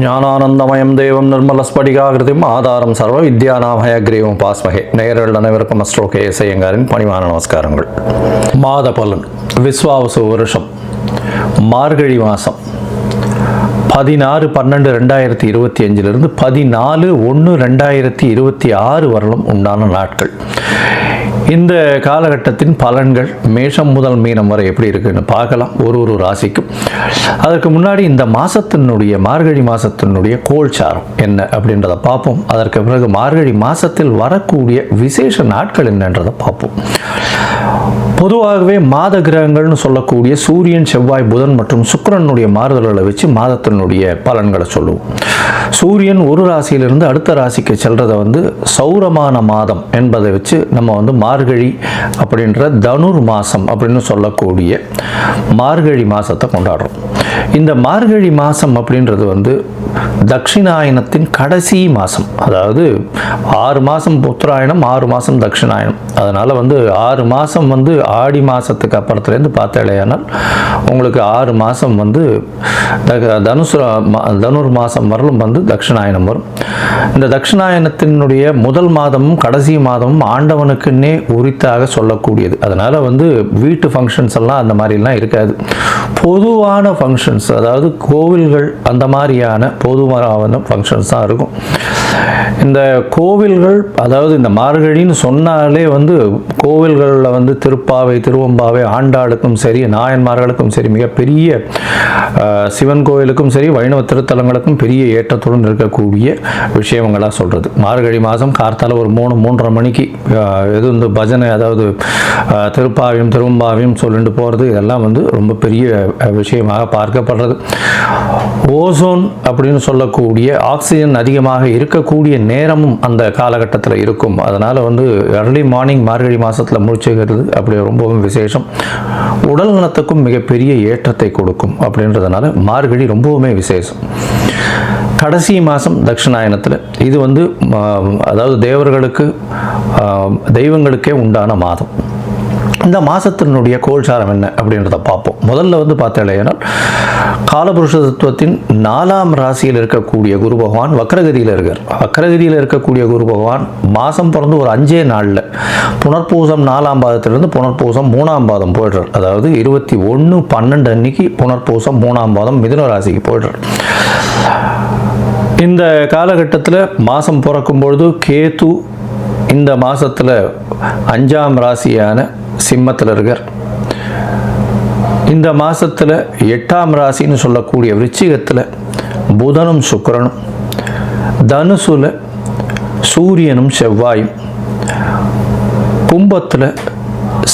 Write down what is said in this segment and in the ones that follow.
ஞானானந்தமயம் தேவம் நிர்மலஸ்படிகாகிருதிம் ஆதாரம் சர்வ வித்யாநாமயக்ரீவம் பாஸ்மகே. நேயர்கள் அனைவருக்கும் அஸ்ட்ரோ கே.எஸ். ஐயங்காரின் பணிவான நமஸ்காரங்கள். மாத பலன். விஸ்வாவசு வருஷம் மார்கழி மாதம் 16/12/2025 14/1/2026 வரலும் உண்டான நாட்கள். இந்த காலகட்டத்தின் பலன்கள் மேஷம் முதல் மீனம் வரை எப்படி இருக்குன்னு பார்க்கலாம், ஒரு ராசிக்கும். அதற்கு முன்னாடி இந்த மாதத்தினுடைய மார்கழி மாதத்தினுடைய கோல்சாரம் என்ன அப்படின்றத பார்ப்போம். அதற்கு பிறகு மார்கழி மாதத்தில் வரக்கூடிய விசேஷ நாட்கள் என்னன்றதை பார்ப்போம். பொதுவாகவே மாத கிரகங்கள்னு சொல்லக்கூடிய சூரியன், செவ்வாய், புதன் மற்றும் சுக்கிரனுடைய மாறுதல்களை வச்சு மாதத்தினுடைய பலன்களை சொல்லுவோம். சூரியன் ஒரு ராசியிலிருந்து அடுத்த ராசிக்கு செல்றதை சௌரமான மாதம் என்பதை வச்சு நம்ம மார்கழி அப்படின்ற தனுர் மாதம் அப்படின்னு சொல்லக்கூடிய மார்கழி மாதத்தை கொண்டாடுறோம். இந்த மார்கழி மாதம் அப்படின்றது தட்சிணாயனத்தின் கடைசி மாதம். அதாவது 6 மாதம் உத்தராயணம், 6 மாதம் தட்சிணாயனம். அதனால் 6 மாதம் ஆடி மாதத்துக்கு அப்புறத்துலேருந்து பார்த்தாலேயானால் உங்களுக்கு 6 மாதம் தனுர் மாதம் வரலும் தட்சிணாயனம் வரும். இந்த தட்சிணாயனத்தினுடைய முதல் மாதமும் கடைசி மாதமும் ஆண்டவனுக்குன்னே உரித்தாக சொல்லக்கூடியது. அதனால் வீட்டு ஃபங்க்ஷன்ஸ் எல்லாம் அந்த மாதிரிலாம் இருக்காது. பொதுவான ஃபங்க்ஷன்ஸ், அதாவது கோவில்கள் அந்த மாதிரியான பொதுவான ஃபங்க்ஷன்ஸ் தான் இருக்கும். இந்த கோவில்கள், அதாவது இந்த மார்கழின்னு சொன்னாலே கோவில்களில் திருப்பாவை, திருவம்பாவை, ஆண்டாளுக்கும் சரி, நாயன்மார்களுக்கும் சரி, மிகப்பெரிய சிவன் கோவிலுக்கும் சரி, வைணவ திருத்தலங்களுக்கும் பெரிய ஏற்றத்துடன் இருக்கக்கூடிய விஷயங்களாக சொல்கிறது. மார்கழி மாதம் கார்த்தால ஒரு 3-3:30 மணிக்கு பஜனை, அதாவது திருப்பாவையும் திருவம்பாவையும் சொல்லிட்டு போகிறது, இதெல்லாம் ரொம்ப பெரிய விஷயமாக பார்க்கப்படுறது. ஓசோன் அப்படின்னு சொல்லக்கூடிய ஆக்சிஜன் அதிகமாக இருக்கக்கூடிய நேரமும் அந்த காலகட்டத்தில் இருக்கும். அதனால் early மார்னிங் மார்கழி மாதத்தில் முடிச்சுக்கிறது அப்படி ரொம்பவும் விசேஷம். உடல் நலத்துக்கும் மிகப்பெரிய ஏற்றத்தை கொடுக்கும். அப்படின்றதுனால மார்கழி ரொம்பவுமே விசேஷம். கடைசி மாதம் தட்சிணாயனத்தில் இது அதாவது தேவர்களுக்கு, தெய்வங்களுக்கே உண்டான மாதம். இந்த மாதத்தினுடைய கோல்சாரம் என்ன அப்படின்றத பார்ப்போம். முதல்ல பார்த்தாலேனால் காலபுருஷ தத்துவத்தின் 4ஆம் ராசியில் இருக்கக்கூடிய குரு பகவான் வக்ரகதியில் இருக்கார். வக்ரகதியில் இருக்கக்கூடிய குரு பகவான் மாதம் பிறந்து ஒரு 5 நாளில் புனர்பூசம் 4ஆம் பாதத்திலிருந்து புனர்பூசம் 3ஆம் பாதம் போய்டுறார். அதாவது 21/12 அன்னைக்கு புனர்பூசம் 3ஆம் பாதம் மிதுன ராசிக்கு போய்டுறார். இந்த காலகட்டத்தில் மாதம் பிறக்கும் பொழுது கேது இந்த மாதத்தில் 5ஆம் ராசியான சிம்மத்தில் இருக்கார். இந்த மாதத்தில் 8ஆம் ராசின்னு சொல்லக்கூடிய விருச்சிகத்தில் புதனும் சுக்கிரனும், தனுசுல சூரியனும் செவ்வாயும், கும்பத்தில்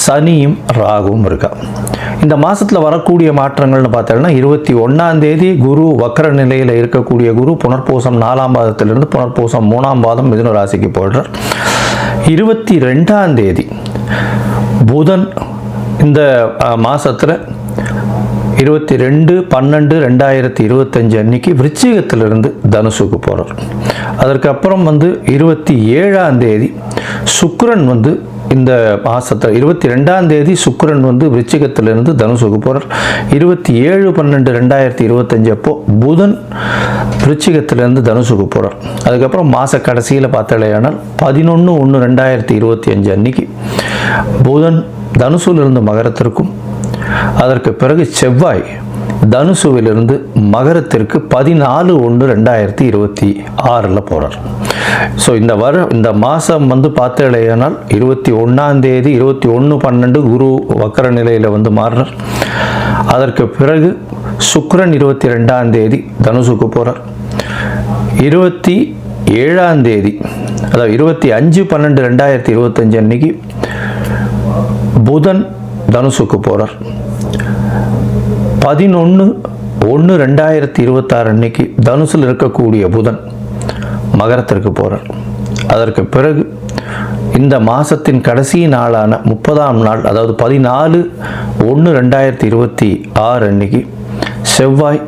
சனியும் ராகுவும் இருக்கா. இந்த மாதத்தில் வரக்கூடிய மாற்றங்கள்னு பார்த்தோம்னா 21ஆம் தேதி குரு வக்ர நிலையில் இருக்கக்கூடிய குரு புனர்பூசம் 4ஆம் பாதத்திலிருந்து புனர்பூசம் 3ஆம் பாதம் மிதுன ராசிக்கு போடுறார். 22ஆம் தேதி புதன் இந்த மாதத்தில் 22/12/2025 அன்னைக்கு விருச்சிகத்திலிருந்து தனுசுக்கு போகிறார். அதற்கப்புறம் 27ஆம் தேதி சுக்கிரன் இந்த மாதத்தில் 22ஆம் தேதி சுக்கிரன் விருச்சிகத்திலிருந்து தனுசுக்கு போகிறார். 27/12/2025 அப்போ புதன் விருச்சிகத்திலிருந்து தனுசுக்கு போகிறார். அதுக்கப்புறம் மாத கடைசியில் பார்த்தாலேயானால் 11/1/2025 அன்னைக்கு புதன் தனுசுவிலிருந்து மகரத்திற்கும், அதற்கு பிறகு செவ்வாய் தனுசுவிலிருந்து மகரத்திற்கு 14/1/2026 போகிறார். ஸோ இந்த மாதம் பார்த்தாலேயானால் 21ஆம் தேதி 21/12 குரு வக்கர நிலையில் மாறுறார். அதற்கு பிறகு சுக்கிரன் 22ஆம் தேதி தனுசுக்கு போகிறார். 27ஆம் தேதி, அதாவது 25/12/2025 அன்னைக்கு புதன் தனுசுக்கு போகிறார். 11/1/2026 அன்னைக்கு தனுசில் இருக்கக்கூடிய புதன் மகரத்திற்கு போகிறார். அதற்கு பிறகு இந்த மாதத்தின் கடைசி நாளான 30ஆம் நாள், அதாவது 14/1/2026 அன்னைக்கு செவ்வாய்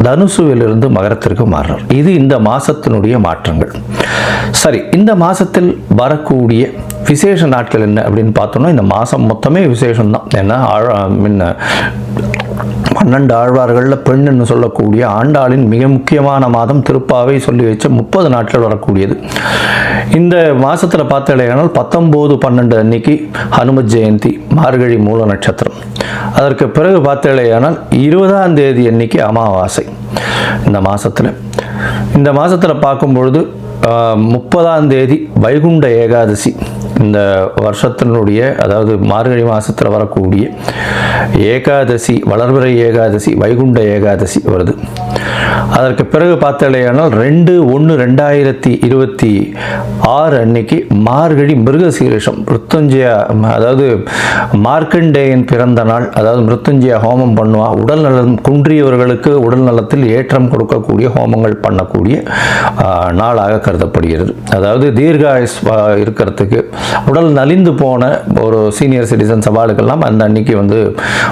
தனுசுவிலிருந்து மகரத்திற்கு மாறுறார். இது இந்த மாதத்தினுடைய மாற்றங்கள். சரி, இந்த மாதத்தில் வரக்கூடிய விசேஷ நாட்கள் என்ன அப்படின்னு பார்த்தோம்னா, இந்த மாதம் மொத்தமே விசேஷம்தான். ஏன்னா 12 ஆழ்வார்களில் பெண்ணுன்னு சொல்லக்கூடிய ஆண்டாளின் மிக முக்கியமான மாதம் திருப்பாவை சொல்லி வச்ச 30 நாட்கள் வரக்கூடியது. இந்த மாதத்தில் பார்த்தலையானால் 19/12 அன்னைக்கு ஹனுமத் ஜெயந்தி, மார்கழி மூல நட்சத்திரம். அதற்கு பிறகு பார்த்தலையானால் 20ஆம் தேதி அன்னைக்கு அமாவாசை. இந்த மாதத்தில் பார்க்கும்பொழுது 30ஆம் தேதி வைகுண்ட ஏகாதசி. இந்த வருஷத்தினுடைய, அதாவது மார்கழி மாதத்தில் வரக்கூடிய ஏகாதசி, வளர்பிறை ஏகாதசி, வைகுண்ட ஏகாதசி வருது. அதற்கு பிறகு பார்த்தாலேயானால் 2/1/2026 அன்னைக்கு மார்கழி மிருகசீரிஷம், மிருத்யுஞ்சய, அதாவது மார்க்கண்டேயன் பிறந்த நாள். அதாவது மிருத்யுஞ்சய ஹோமம் பண்ணுவா. உடல் நலம் குன்றியவர்களுக்கு உடல் நலத்தில் ஏற்றம் கொடுக்கக்கூடிய ஹோமங்கள் பண்ணக்கூடிய நாளாக கருதப்படுகிறது. அதாவது தீர்காயுஸ் இருக்கிறதுக்கு, உடல் நலிந்து போன ஒரு சீனியர் சிட்டிசன்ஸ் அவளுக்கெல்லாம் அந்த அன்னைக்கு வந்து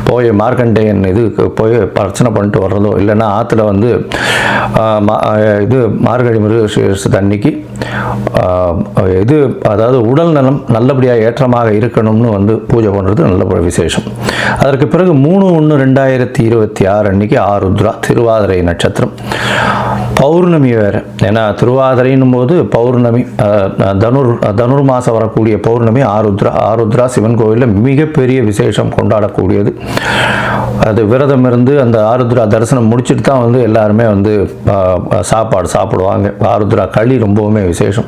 போய் மார்க்கண்டேயன் போய் பிரச்சனை பண்ணிட்டு வர்றதோ, இல்லைன்னா ஆற்றுல வந்து இது மார்கழி மிருகசீரிஷத்து அன்னைக்கு அதாவது உடல் நலம் நல்லபடியாக ஏற்றமாக இருக்கணும்னு வந்து பூஜை பண்ணுறது நல்ல விசேஷம். அதற்கு பிறகு 3/1/2026 அன்னைக்கு ஆருத்ரா, திருவாதிரை நட்சத்திரம், பௌர்ணமி வேறு. ஏன்னா திருவாதிரைன்னும் போது பௌர்ணமி, தனுர் மாதம் வரக்கூடிய பௌர்ணமி ஆருத்ரா சிவன் கோவிலில் மிகப்பெரிய விசேஷம் கொண்டாடக்கூடியது. அது விரதம் இருந்து அந்த ஆருத்ரா தரிசனம் முடிச்சுட்டு தான் வந்து எல்லாருமே வந்து சாப்பாடு சாப்பிடுவாங்க. ஆருத்ரா களி ரொம்பவுமே விசேஷம்.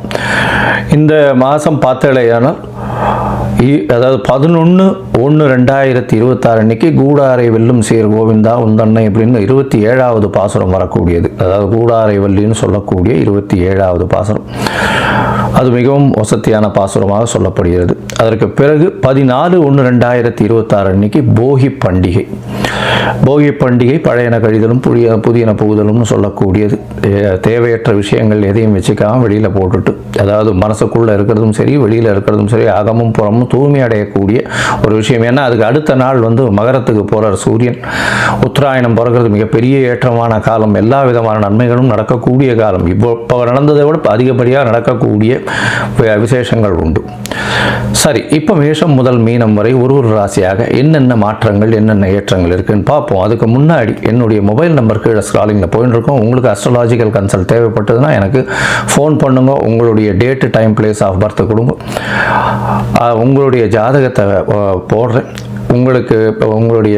இந்த மாதம் பார்த்தலையானால், அதாவது 11/1/2026 அன்னைக்கு கூடாரை வெல்லும் சேர் கோவிந்தா உந்தன்னை அப்படின்னு 27வது பாசுரம் வரக்கூடியது. அதாவது கூடாரை வல்லின்னு சொல்லக்கூடிய 27வது பாசுரம். அது மிகவும் வசதியான பாசுரமாக சொல்லப்படுகிறது. அதற்கு பிறகு 14/1/2026 அன்னைக்கு போகி பண்டிகை. போகி பண்டிகை பழையன கழிதலும் புதியன புகுதலும்னு சொல்லக்கூடியது. தேவையற்ற விஷயங்கள் எதையும் வச்சுக்காமல் வெளியில் போட்டுட்டு, அதாவது மனசுக்குள்ளே இருக்கிறதும் சரி வெளியில் இருக்கிறதும் சரி அகமும் புறமும் தூய்மை அடையக்கூடிய ஒரு விஷயம். ஏன்னா அதுக்கு அடுத்த நாள் வந்து மகரத்துக்கு போகிறார் சூரியன். உத்தராயணம் பிறகுறது மிகப்பெரிய ஏற்றமான காலம். எல்லா விதமான நன்மைகளும் நடக்கக்கூடிய காலம். இப்போ நடந்ததை விட அதிகப்படியாக நடக்கக்கூடிய விசேஷங்கள் உண்டு. சரி, இப்போ மேஷம் முதல் மீனம் வரை ஒரு ராசியாக என்னென்ன மாற்றங்கள் என்னென்ன ஏற்றங்கள் இருக்குன்னு பார்ப்போம். அதுக்கு முன்னாடி என்னுடைய மொபைல் நம்பர் கீழே ஸ்க்ராலிங்கில் போயின்னு இருக்கோம். உங்களுக்கு அஸ்ட்ராலாஜிக்கல் கன்சல்ட் தேவைப்பட்டதுன்னா எனக்கு ஃபோன் பண்ணுங்க. உங்களுடைய date, time, place of birth கொடுங்க. உங்களுடைய ஜாதகத்தை போடுறேன். உங்களுக்கு உங்களுடைய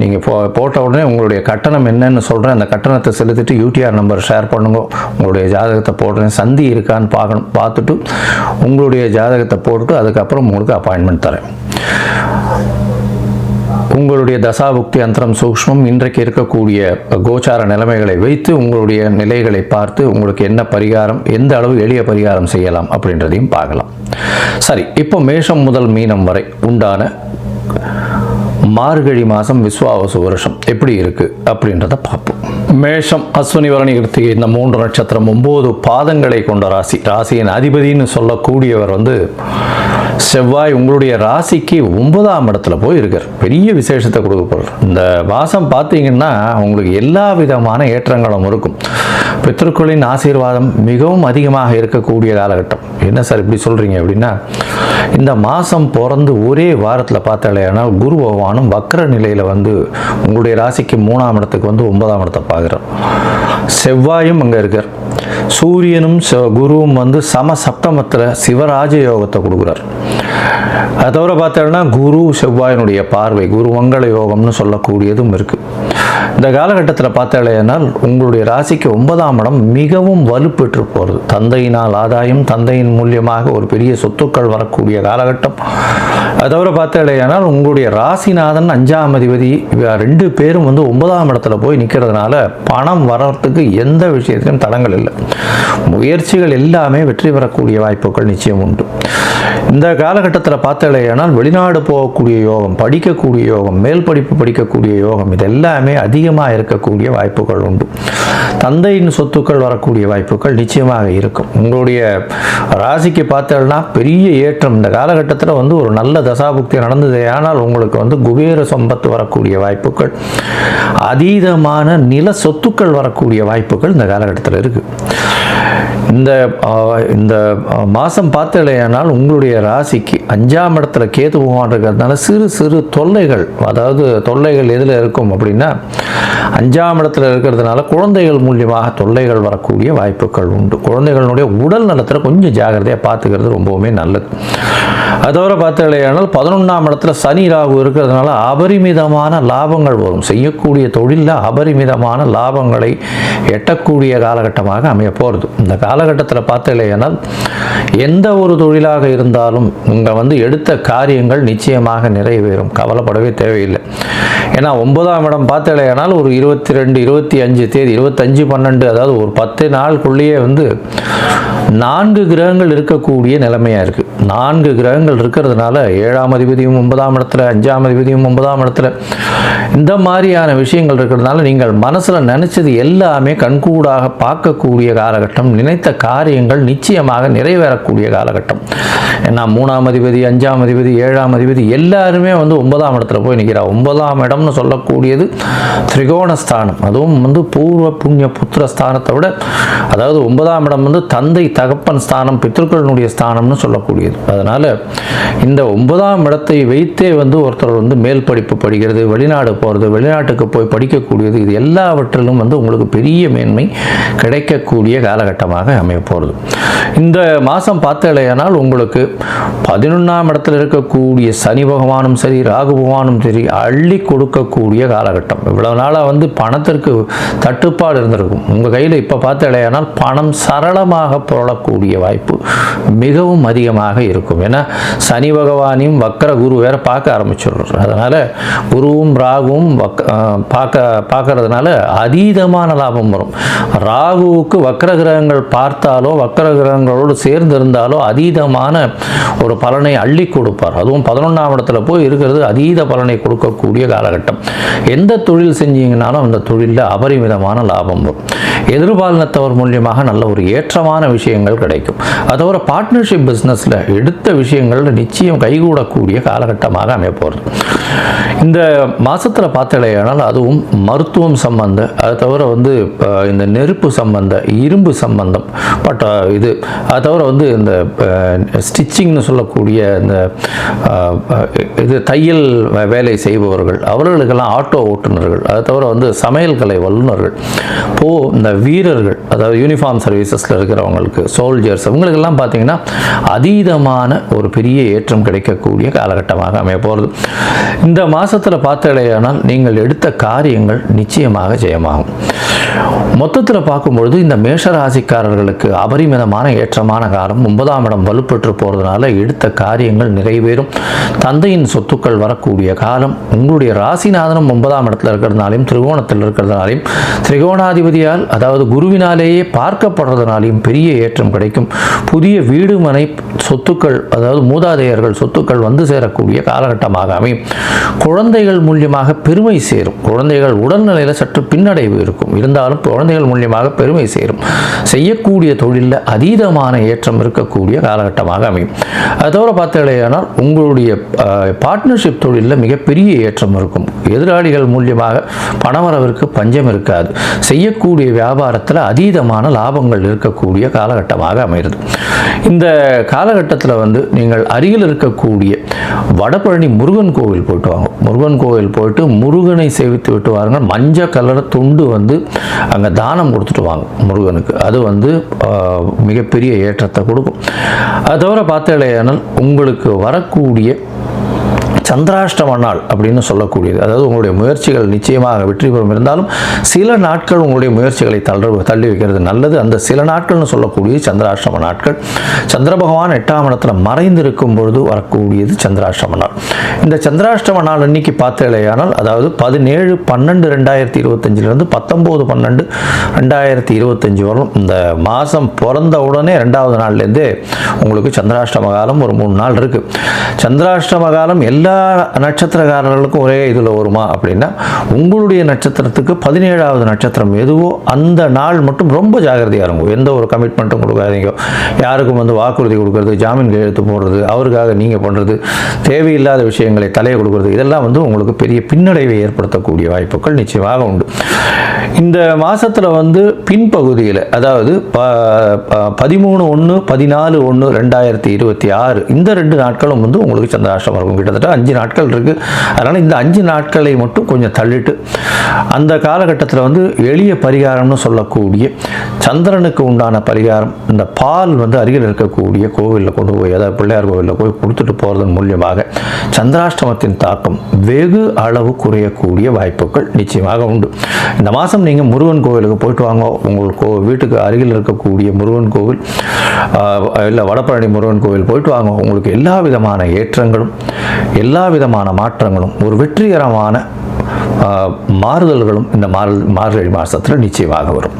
நீங்கள் போட்ட உடனே உங்களுடைய கட்டணம் என்னன்னு சொல்கிறேன். அந்த கட்டணத்தை செலுத்திட்டு யூடிஆர் நம்பர் ஷேர் பண்ணுங்க. உங்களுடைய ஜாதகத்தை போடுறேன். சந்தி இருக்கான்னு பார்க்கணும். பார்த்துட்டு உங்களுடைய ஜாதகத்தை போட்டுட்டு அதுக்கப்புறம் உங்களுக்கு அப்பாயின்மெண்ட் தரேன். உங்களுடைய தசாபுக்தி அந்தரம் சூக்ஷ்மம் இன்றைக்கு இருக்கக்கூடிய கோச்சார நிலைமைகளை வைத்து உங்களுடைய நிலைகளை பார்த்து உங்களுக்கு என்ன பரிகாரம், எந்த அளவு எளிய பரிகாரம் செய்யலாம் அப்படின்றதையும் பார்க்கலாம். சரி, இப்போ மேஷம் முதல் மீனம் வரை உண்டான மார்கழி மாதம் விஸ்வாவசு வருஷம் எப்படி இருக்கு அப்படின்றத பார்ப்போம். மேஷம், அஸ்வினி, பரணி, கிருத்திகை இந்த 3 நட்சத்திரம் 9 பாதங்களை கொண்ட ராசி. ராசியின் அதிபதினு சொல்லக்கூடியவர் வந்து செவ்வாய் உங்களுடைய ராசிக்கு 9ஆம் இடத்துல போய் இருக்கார். பெரிய விசேஷத்தை கொடுக்க போகிறார். இந்த மாதம் பார்த்தீங்கன்னா உங்களுக்கு எல்லா விதமான ஏற்றங்களும் இருக்கும். பித்ருக்களின் ஆசீர்வாதம் மிகவும் அதிகமாக இருக்கக்கூடிய காலகட்டம். என்ன சார் இப்படி சொல்கிறீங்க அப்படின்னா, இந்த மாதம் பிறந்து ஒரே வாரத்தில் பார்த்தாலேனால் குரு பகவானும் வக்ர நிலையில் வந்து உங்களுடைய ராசிக்கு 3ஆம் இடத்துக்கு வந்து 9ஆம் இடத்தை பார்க்குறார். செவ்வாயும் அங்கே இருக்கார். சூரியனும் குருவும் வந்து சம சப்தமத்தில் சிவராஜ யோகத்தை கொடுக்குறார். அதை தவிர பார்த்தோம்னா குரு செவ்வாயினுடைய பார்வை குரு மங்கள யோகம்னு சொல்லக்கூடியதும் இருக்குது. இந்த காலகட்டத்தில் பார்த்தாலேனால் உங்களுடைய ராசிக்கு 9ஆம் இடம் மிகவும் வலுப்பெற்று போகிறது. தந்தையினால் ஆதாயம், தந்தையின் மூலியமாக ஒரு பெரிய சொத்துக்கள் வரக்கூடிய காலகட்டம். அதை தவிர பார்த்தாலேனால் உங்களுடைய ராசிநாதன் 5ஆம் அதிபதி 2 பேரும் வந்து 9ஆம் இடத்துல போய் நிற்கிறதுனால பணம் வர்றதுக்கு எந்த விஷயத்திலும் தடங்கள் இல்லை. முயற்சிகள் எல்லாமே வெற்றி பெறக்கூடிய வாய்ப்புகள் நிச்சயம் உண்டு. இந்த காலகட்டத்தில் பார்த்தாலேனால் வெளிநாடு போகக்கூடிய யோகம், படிக்கக்கூடிய யோகம், மேல் படிப்பு படிக்கக்கூடிய யோகம், இது எல்லாமே அதிகமாக இருக்கக்கூடிய வாய்ப்புகள் உண்டு. தந்தையின் சொத்துக்கள் வரக்கூடிய வாய்ப்புகள் நிச்சயமாக இருக்கும். உங்களுடைய ராசிக்கு பார்த்தோம்னா பெரிய ஏற்றம் இந்த காலகட்டத்தில் வந்து ஒரு நல்ல தசாபுக்தி நடந்தது. ஆனால் உங்களுக்கு வந்து குபேர சம்பத்து வரக்கூடிய வாய்ப்புகள், அதீதமான நில சொத்துக்கள் வரக்கூடிய வாய்ப்புகள் இந்த காலகட்டத்தில் இருக்குது. இந்த மாதம் பார்த்தலையானால் உங்களுடைய ராசிக்கு 5ஆம் இடத்துல கேது பகவான் இருக்கிறதுனால சிறு சிறு தொல்லைகள், அதாவது தொல்லைகள் எதில் இருக்கும் அப்படின்னா 5ஆம் இடத்துல இருக்கிறதுனால குழந்தைகள் மூலியமாக தொல்லைகள் வரக்கூடிய வாய்ப்புகள் உண்டு. குழந்தைகளுடைய உடல் நலத்தில் கொஞ்சம் ஜாகிரதையாக பார்த்துக்கிறது ரொம்பவுமே நல்லது. அதோட பார்த்தலையானால் 11ஆம் இடத்துல சனி ராகு இருக்கிறதுனால அபரிமிதமான லாபங்கள் வரும். செய்யக்கூடிய தொழிலில் அபரிமிதமான லாபங்களை எட்டக்கூடிய காலகட்டமாக அமைய போகிறது. இந்த காலகட்டத்தில் பார்த்தலையானால் எந்த ஒரு தொழிலாக இருந்தாலும் இங்கே எடுத்த காரியங்கள் நிச்சயமாக நிறைவேறும், கவலைப்படவே தேவையில்லை. ஏன்னா 9ஆம் இடம் பார்த்தலையானால் ஒரு 22, 25 தேதி 25/12, அதாவது ஒரு 10 நாளுக்குள்ளேயே 4 கிரகங்கள் இருக்கக்கூடிய நிலைமையாக இருக்குது. 4 கிரகங்கள் இருக்கிறதுனால 7ஆம் அதிபதியும் 9ஆம் இடத்துல, 5ஆம் அதிபதியும் 9ஆம் இடத்துல, இந்த மாதிரியான விஷயங்கள் இருக்கிறதுனால நீங்கள் மனசில் நினைச்சது எல்லாமே கண்கூடாக பார்க்கக்கூடிய காலகட்டம். நினைத்த காரியங்கள் நிச்சயமாக நிறைவேறக்கூடிய காலகட்டம். ஏன்னா 3ஆம் அதிபதி, 5ஆம் அதிபதி, 7ஆம் அதிபதி எல்லாருமே 9ஆம் இடத்துல போய் நிற்கிறார். 9ஆம் இடம்னு சொல்லக்கூடியது திரிகோணஸ்தானம். அதுவும் பூர்வ புண்ணிய புத்திர ஸ்தானத்தை விட, அதாவது 9ஆம் இடம் தந்தை தகப்பன் ஸ்தானம், பித்ருக்களினுடைய ஸ்தானம்னு சொல்லக்கூடியது. அதனால் இந்த 9ஆம் இடத்தை வைத்தே ஒருத்தர் மேல் படிப்பு படிக்கிறது, வெளிநாடு போகிறது, வெளிநாட்டுக்கு போய் படிக்கக்கூடியது, இது எல்லாவற்றிலும் உங்களுக்கு பெரிய மேன்மை கிடைக்கக்கூடிய காலகட்டமாக அமைய போகிறது. இந்த மாதம் பார்த்தலையானால் உங்களுக்கு 11ஆம் இடத்துல இருக்கக்கூடிய சனி பகவானும் சரி, ராகு பகவானும் சரி அள்ளி கொடுக்கக்கூடிய காலகட்டம். இவ்வளவு நாளாக பணத்திற்கு தட்டுப்பாடு இருந்திருக்கும். உங்கள் கையில் இப்போ பார்த்தலையானால் பணம் சரளமாக புரளக்கூடிய வாய்ப்பு மிகவும் அதிகமாக இருக்கும். ஏன்னா சனி பகவானையும் வக்கர குரு வேற பார்க்க ஆரம்பிச்சிடுறார். அதனால் குருவும் ராகுவும் பார்க்கறதுனால அதீதமான லாபம் வரும். ராகுவுக்கு வக்கர கிரகங்கள் பார்த்தாலோ வக்கர கிரகங்களோடு சேர்ந்து இருந்தாலோ அதீதமான ஒரு பலனை அள்ளி கொடுப்பார். அதுவும் 11ஆம் இடத்துல போய் இருக்கிறது அதீத பலனை கொடுக்கக்கூடிய காலகட்டம். எந்த தொழில் செஞ்சீங்கன்னாலும் அந்த தொழிலில் அபரிமிதமான லாபம் வரும். எதிர்பாலினத்தவர் மூலியமாக நல்ல ஒரு ஏற்றமான விஷயங்கள் கிடைக்கும். அதோட பார்ட்னர்ஷிப் பிஸ்னஸில் எடுத்த விஷயங்கள் நிச்சயம் கைகூடக்கூடிய காலகட்டமாக அமைய போகிறது. இந்த மாதத்தில் பார்த்தலையானால் அதுவும் மருத்துவம் சம்பந்த, அது தவிர இந்த நெருப்பு சம்பந்த, இரும்பு சம்பந்தம் இது, அது தவிர இந்த ஸ்டிச்சிங்னு சொல்லக்கூடிய இந்த இது தையல் வேலை செய்பவர்கள், அவர்களுக்கெல்லாம் ஆட்டோ ஓட்டுநர்கள், அது தவிர சமையல் கலை வல்லுநர்கள், இந்த வீரர்கள், அதாவது யூனிஃபார்ம் சர்வீசஸில் இருக்கிறவங்களுக்கு, சோல்ஜர்ஸ், அவங்களுக்கெல்லாம் பார்த்தீங்கன்னா அதீதமான ஒரு பெரிய ஏற்றம் கிடைக்கக்கூடிய காலகட்டமாக அமைய போகிறது. இந்த மாதத்தில் பார்த்தலையானால் நீங்கள் எடுத்த காரியங்கள் நிச்சயமாக ஜெயமாகும். மொத்தத்தில் பார்க்கும்பொழுது இந்த மேஷராசிக்காரர்களுக்கு அபரிமிதமான ஏற்றமான காலம். 9ஆம் இடம் வலுப்பெற்று போகிறதுனால எடுத்த காரியங்கள் நிறைவேறும். தந்தையின் சொத்துக்கள் வரக்கூடிய காலம். உங்களுடைய ராசிநாதனும் 9ஆம் இடத்துல இருக்கிறதுனாலையும் திரிகோணத்தில் இருக்கிறதுனாலையும் திரிகோணாதிபதியால், அதாவது குருவினாலேயே பார்க்கப்படுறதுனாலையும் பெரிய ஏற்றம் கிடைக்கும். புதிய வீடு மனை சொத்துக்கள், அதாவது மூதாதையர்கள் சொத்துக்கள் சேரக்கூடிய காலகட்டமாக அமையும். குழந்தைகள் மூலியமாக பெருமை சேரும். குழந்தைகள் உடல்நிலையில் சற்று பின்னடைவு இருக்கும், இருந்தாலும் குழந்தைகள் மூலியமாக பெருமை சேரும். செய்யக்கூடிய தொழிலில் அதீதமான ஏற்றம் இருக்கக்கூடிய காலகட்டமாக அமையும். அதோட பார்த்தீங்கன்னா உங்களுடைய பார்ட்னர்ஷிப் தொழிலில் மிகப்பெரிய ஏற்றம் இருக்கும். எதிராளிகள் மூலியமாக பணவரவிற்கு பஞ்சம் இருக்காது. செய்யக்கூடிய வியாபாரத்தில் அதீதமான லாபங்கள் இருக்கக்கூடிய காலகட்டமாக அமைகிறது. இந்த காலகட்டத்தில் நீங்கள் அருகில் இருக்கக்கூடிய வடபழனி முருகன் கோவில் போயிட்டு வாங்க. முருகன் கோவில் போயிட்டு முருகனை சேவித்து விட்டு வாருங்கள். மஞ்சள் கலர் துண்டு அங்கே தானம் கொடுத்துட்டு வாங்க முருகனுக்கு. அது மிகப்பெரிய ஏற்றத்தை கொடுக்கும். அதோட பார்த்தீங்கன்னா உங்களுக்கு வரக்கூடிய சந்திராஷ்டம நாள் அப்படின்னு சொல்லக்கூடியது, அதாவது உங்களுடைய முயற்சிகள் நிச்சயமாக வெற்றி பெறும். இருந்தாலும் சில நாட்கள் உங்களுடைய முயற்சிகளை தள்ளி வைக்கிறது நல்லது. அந்த சில நாட்கள்னு சொல்லக்கூடிய சந்திராஷ்டம நாட்கள். சந்திர பகவான் 8ஆம் இடத்துல மறைந்திருக்கும் பொழுது வரக்கூடியது சந்திராஷ்டம நாள். இந்த சந்திராஷ்டம நாள் அன்னைக்கு பார்த்தேலையானால், அதாவது 17/12/2025 19/12/2025 வரும். இந்த மாதம் பிறந்த உடனே 2வது நாள்லேருந்தே உங்களுக்கு சந்திராஷ்டம காலம் ஒரு 3 நாள் இருக்கு. சந்திராஷ்டம காலம் எல்லா நட்சத்திரக்காரர்களுக்கும் ஒரே இதில் வருமா அப்படின்னா, உங்களுடைய நட்சத்திரத்துக்கு 17வது நட்சத்திரம் எதுவோ அந்த நாள் மட்டும் ரொம்ப ஜாகிரதையாக இருக்கும். எந்த ஒரு கமிட்மெண்ட்டும் கொடுக்காதீங்க. யாருக்கும் வாக்குறுதி கொடுக்கறது, ஜாமீன் கையெழுத்து போடுறது, அவருக்காக நீங்கள் பண்ணுறது, தேவையில்லாத விஷயங்களை தலையை கொடுக்கறது, இதெல்லாம் உங்களுக்கு பெரிய பின்னடைவை ஏற்படுத்தக்கூடிய வாய்ப்புகள் நிச்சயமாக உண்டு. இந்த மாதத்தில் பின்பகுதியில், அதாவது 13/1 14/1/2026 இந்த 2 நாட்களும் உங்களுக்கு சந்திராஷ்டமம் இருக்கும். கிட்டத்தட்ட 5 நாட்கள் இருக்குது. அதனால் இந்த 5 நாட்களை மட்டும் கொஞ்சம் தள்ளிட்டு அந்த காலகட்டத்தில் எளிய பரிகாரம்னு சொல்லக்கூடிய சந்திரனுக்கு உண்டான பரிகாரம், இந்த பால் அருகில் இருக்கக்கூடிய கோவிலில் கொண்டு போய், அதாவது பிள்ளையார் கோவிலில் போய் கொடுத்துட்டு போகிறதன் மூலியமாக சந்திராஷ்டமத்தின் தாக்கம் வெகு அளவு குறையக்கூடிய வாய்ப்புகள் நிச்சயமாக உண்டு. இந்த மாதம் நீங்கள் முருகன் கோவிலுக்கு போயிட்டு வாங்க. உங்களுக்கு வீட்டுக்கு அருகில் இருக்கக்கூடிய முருகன் கோவில் இல்லை வடபழனி முருகன் கோவில் போயிட்டு வாங்க. உங்களுக்கு எல்லா விதமான ஏற்றங்களும் எல்லா விதமான மாற்றங்களும் ஒரு வெற்றிகரமான மாறுதல்களும் இந்த மார்கழி மாதத்தில் நிச்சயமாக வரும்.